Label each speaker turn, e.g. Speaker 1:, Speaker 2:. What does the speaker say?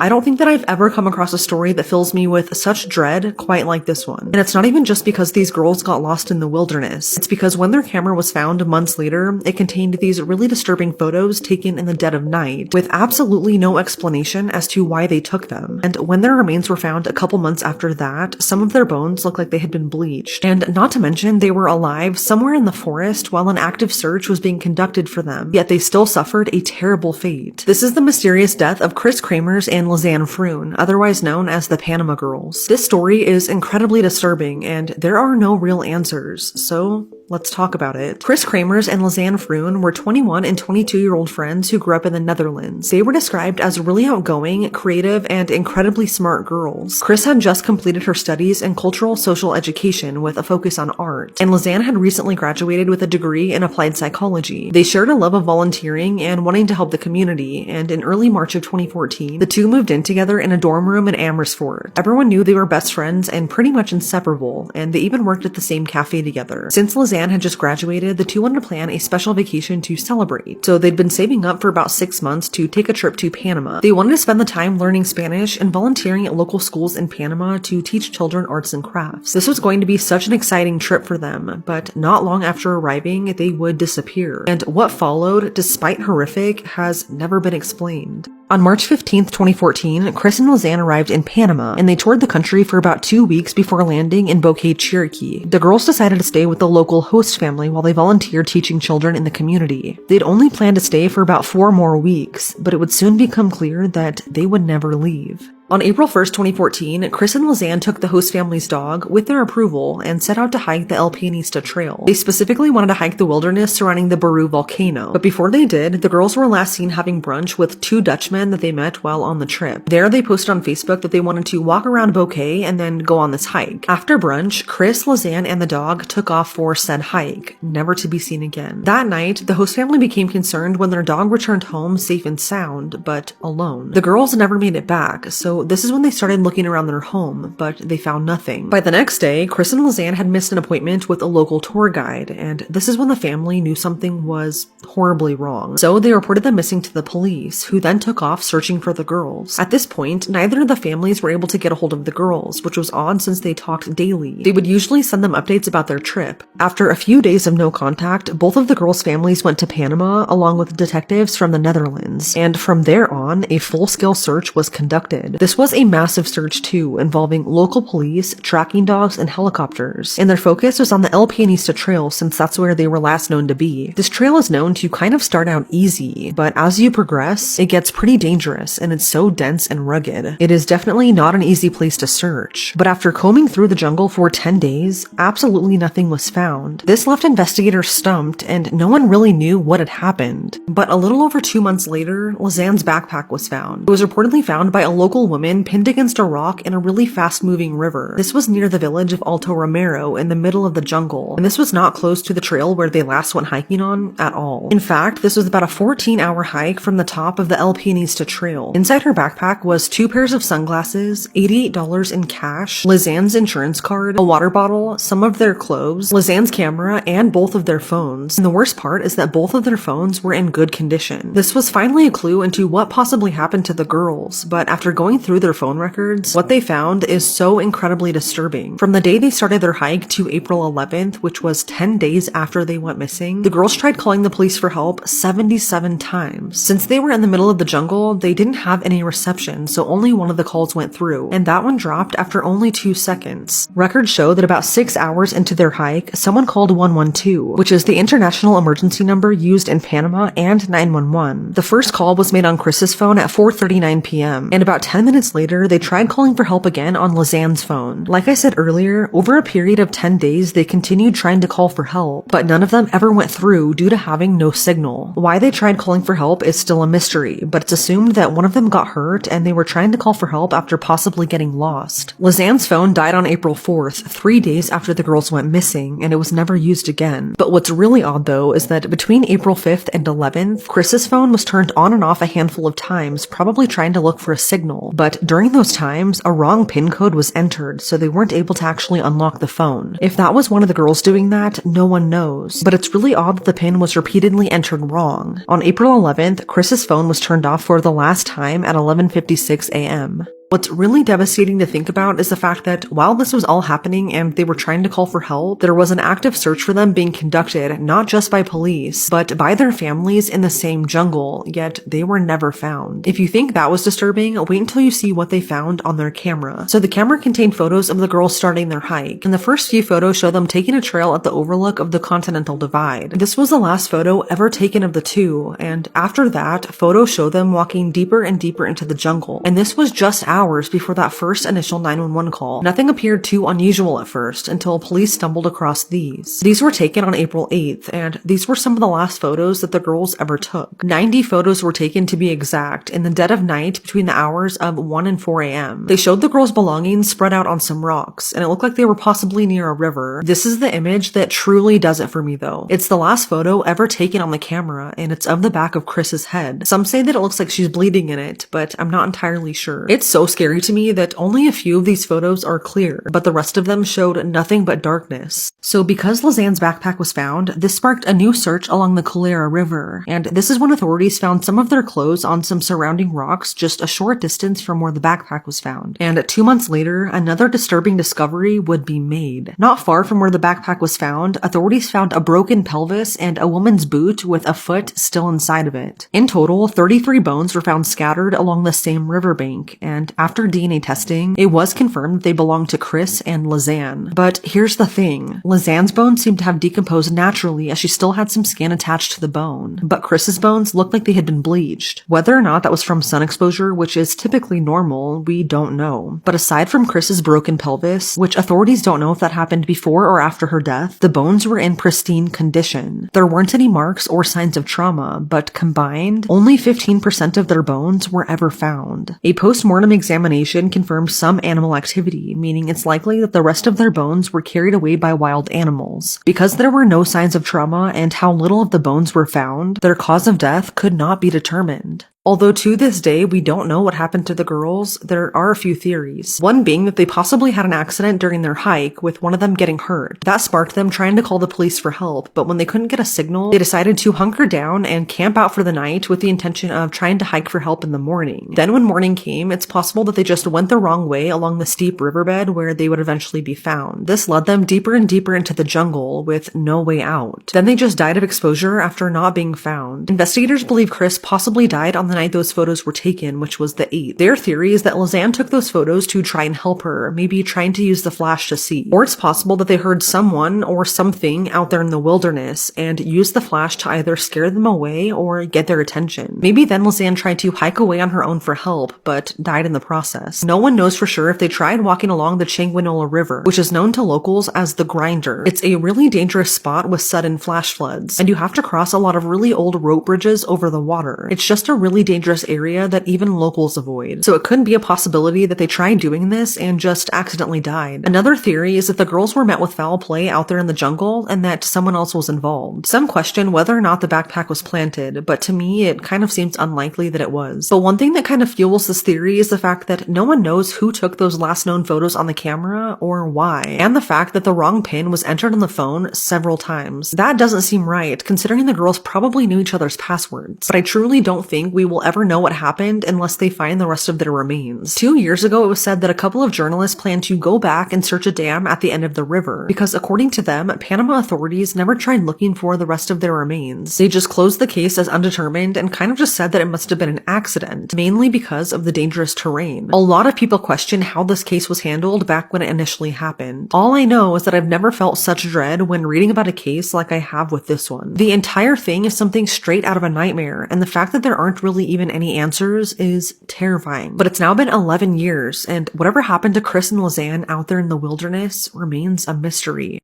Speaker 1: I don't think that I've ever come across a story that fills me with such dread quite like this one. And it's not even just because these girls got lost in the wilderness. It's because when their camera was found months later, it contained these really disturbing photos taken in the dead of night, with absolutely no explanation as to why they took them. And when their remains were found a couple months after that, some of their bones looked like they had been bleached. And not to mention, they were alive somewhere in the forest while an active search was being conducted for them, yet they still suffered a terrible fate. This is the mysterious death of Chris Kramers and Lizanne Froon, otherwise known as the Panama Girls. This story is incredibly disturbing, and there are no real answers, so let's talk about it. Chris Kramers and Lizanne Froon were 21 and 22-year-old friends who grew up in the Netherlands. They were described as really outgoing, creative, and incredibly smart girls. Chris had just completed her studies in cultural social education with a focus on art, and Lizanne had recently graduated with a degree in applied psychology. They shared a love of volunteering and wanting to help the community, and in early March of 2014, the two moved in together in a dorm room in Amersfoort. Everyone knew they were best friends and pretty much inseparable, and they even worked at the same cafe together. Since Lizanne had just graduated, the two wanted to plan a special vacation to celebrate, so they'd been saving up for about 6 months to take a trip to Panama. They wanted to spend the time learning Spanish and volunteering at local schools in Panama to teach children arts and crafts. This was going to be such an exciting trip for them, but not long after arriving, they would disappear. And what followed, despite horrific, has never been explained. On March 15th, 2014, Chris and Lizanne arrived in Panama, and they toured the country for about 2 weeks before landing in Bouquet, Chiriquí. The girls decided to stay with the local host family while they volunteered teaching children in the community. They'd only planned to stay for about 4 more weeks, but it would soon become clear that they would never leave. On April 1st, 2014, Chris and Lizanne took the host family's dog, with their approval, and set out to hike the El Pianista Trail. They specifically wanted to hike the wilderness surrounding the Baru volcano, but before they did, the girls were last seen having brunch with 2 Dutchmen that they met while on the trip. There, they posted on Facebook that they wanted to walk around Bouquet and then go on this hike. After brunch, Chris, Lizanne, and the dog took off for said hike, never to be seen again. That night, the host family became concerned when their dog returned home safe and sound, but alone. The girls never made it back, so this is when they started looking around their home, but they found nothing. By the next day, Chris and Lizanne had missed an appointment with a local tour guide, and this is when the family knew something was horribly wrong. So they reported them missing to the police, who then took off searching for the girls. At this point, neither of the families were able to get a hold of the girls, which was odd since they talked daily. They would usually send them updates about their trip. After a few days of no contact, both of the girls' families went to Panama along with detectives from the Netherlands, and from there on, a full-scale search was conducted. This was a massive search too, involving local police, tracking dogs, and helicopters, and their focus was on the El Pianista Trail since that's where they were last known to be. This trail is known to kind of start out easy, but as you progress, it gets pretty dangerous, and it's so dense and rugged. It is definitely not an easy place to search, but after combing through the jungle for 10 days, absolutely nothing was found. This left investigators stumped, and no one really knew what had happened. But a little over 2 months later, Lizanne's backpack was found. It was reportedly found by a local woman pinned against a rock in a really fast-moving river. This was near the village of Alto Romero in the middle of the jungle, and this was not close to the trail where they last went hiking on at all. In fact, this was about a 14-hour hike from the top of the El Pianista Trail. Inside her backpack was 2 pairs of sunglasses, $88 in cash, Lizanne's insurance card, a water bottle, some of their clothes, Lizanne's camera, and both of their phones. And the worst part is that both of their phones were in good condition. This was finally a clue into what possibly happened to the girls, but after going through their phone records, what they found is so incredibly disturbing. From the day they started their hike to April 11th, which was 10 days after they went missing, the girls tried calling the police for help 77 times. Since they were in the middle of the jungle, they didn't have any reception, so only one of the calls went through, and that one dropped after only 2 seconds. Records show that about 6 hours into their hike, someone called 112, which is the international emergency number used in Panama, and 911. The first call was made on Chris's phone at 4:39 p.m., and about 10 minutes later, they tried calling for help again on Lizanne's phone. Like I said earlier, over a period of 10 days, they continued trying to call for help, but none of them ever went through due to having no signal. Why they tried calling for help is still a mystery, but it's assumed that one of them got hurt and they were trying to call for help after possibly getting lost. Lizanne's phone died on April 4th, 3 days after the girls went missing, and it was never used again. But what's really odd though is that between April 5th and 11th, Chris's phone was turned on and off a handful of times, probably trying to look for a signal, But during those times, a wrong PIN code was entered, so they weren't able to actually unlock the phone. If that was one of the girls doing that, no one knows. But it's really odd that the PIN was repeatedly entered wrong. On April 11th, Chris's phone was turned off for the last time at 11:56 a.m. What's really devastating to think about is the fact that while this was all happening and they were trying to call for help, there was an active search for them being conducted not just by police, but by their families in the same jungle, yet they were never found. If you think that was disturbing, wait until you see what they found on their camera. So the camera contained photos of the girls starting their hike, and the first few photos show them taking a trail at the overlook of the Continental Divide. This was the last photo ever taken of the two, and after that, photos show them walking deeper and deeper into the jungle, and this was just hours before that first initial 911 call. Nothing appeared too unusual at first until police stumbled across these. These were taken on April 8th, and these were some of the last photos that the girls ever took. 90 photos were taken to be exact in the dead of night between the hours of 1 and 4 a.m. They showed the girls' belongings spread out on some rocks, and it looked like they were possibly near a river. This is the image that truly does it for me though. It's the last photo ever taken on the camera, and it's of the back of Chris's head. Some say that it looks like she's bleeding in it, but I'm not entirely sure. It's so scary to me that only a few of these photos are clear, but the rest of them showed nothing but darkness. So because Lizanne's backpack was found, this sparked a new search along the Calera River, and this is when authorities found some of their clothes on some surrounding rocks just a short distance from where the backpack was found. And 2 months later, another disturbing discovery would be made. Not far from where the backpack was found, authorities found a broken pelvis and a woman's boot with a foot still inside of it. In total, 33 bones were found scattered along the same riverbank, and after DNA testing, it was confirmed that they belonged to Chris and Lizanne. But here's the thing. Lizanne's bones seemed to have decomposed naturally as she still had some skin attached to the bone, but Chris's bones looked like they had been bleached. Whether or not that was from sun exposure, which is typically normal, we don't know. But aside from Chris's broken pelvis, which authorities don't know if that happened before or after her death, the bones were in pristine condition. There weren't any marks or signs of trauma, but combined, only 15% of their bones were ever found. A post-mortem examination confirmed some animal activity, meaning it's likely that the rest of their bones were carried away by wild animals. Because there were no signs of trauma and how little of the bones were found, their cause of death could not be determined. Although to this day we don't know what happened to the girls, there are a few theories. One being that they possibly had an accident during their hike, with one of them getting hurt. That sparked them trying to call the police for help, but when they couldn't get a signal, they decided to hunker down and camp out for the night with the intention of trying to hike for help in the morning. Then when morning came, it's possible that they just went the wrong way along the steep riverbed where they would eventually be found. This led them deeper and deeper into the jungle with no way out. Then they just died of exposure after not being found. Investigators believe Chris possibly died on the night those photos were taken, which was the 8th. Their theory is that Lizanne took those photos to try and help her, maybe trying to use the flash to see. Or it's possible that they heard someone or something out there in the wilderness and used the flash to either scare them away or get their attention. Maybe then Lizanne tried to hike away on her own for help, but died in the process. No one knows for sure if they tried walking along the Changuinola River, which is known to locals as the Grinder. It's a really dangerous spot with sudden flash floods, and you have to cross a lot of really old rope bridges over the water. It's just a really dangerous area that even locals avoid. So it could be a possibility that they tried doing this and just accidentally died. Another theory is that the girls were met with foul play out there in the jungle and that someone else was involved. Some question whether or not the backpack was planted, but to me it kind of seems unlikely that it was. But one thing that kind of fuels this theory is the fact that no one knows who took those last known photos on the camera or why, and the fact that the wrong pin was entered on the phone several times. That doesn't seem right, considering the girls probably knew each other's passwords. But I truly don't think we will ever know what happened unless they find the rest of their remains. 2 years ago, it was said that a couple of journalists planned to go back and search a dam at the end of the river, because according to them, Panama authorities never tried looking for the rest of their remains. They just closed the case as undetermined and kind of just said that it must have been an accident, mainly because of the dangerous terrain. A lot of people question how this case was handled back when it initially happened. All I know is that I've never felt such dread when reading about a case like I have with this one. The entire thing is something straight out of a nightmare, and the fact that there aren't really even any answers is terrifying. But it's now been 11 years, and whatever happened to Chris and Lizanne out there in the wilderness remains a mystery.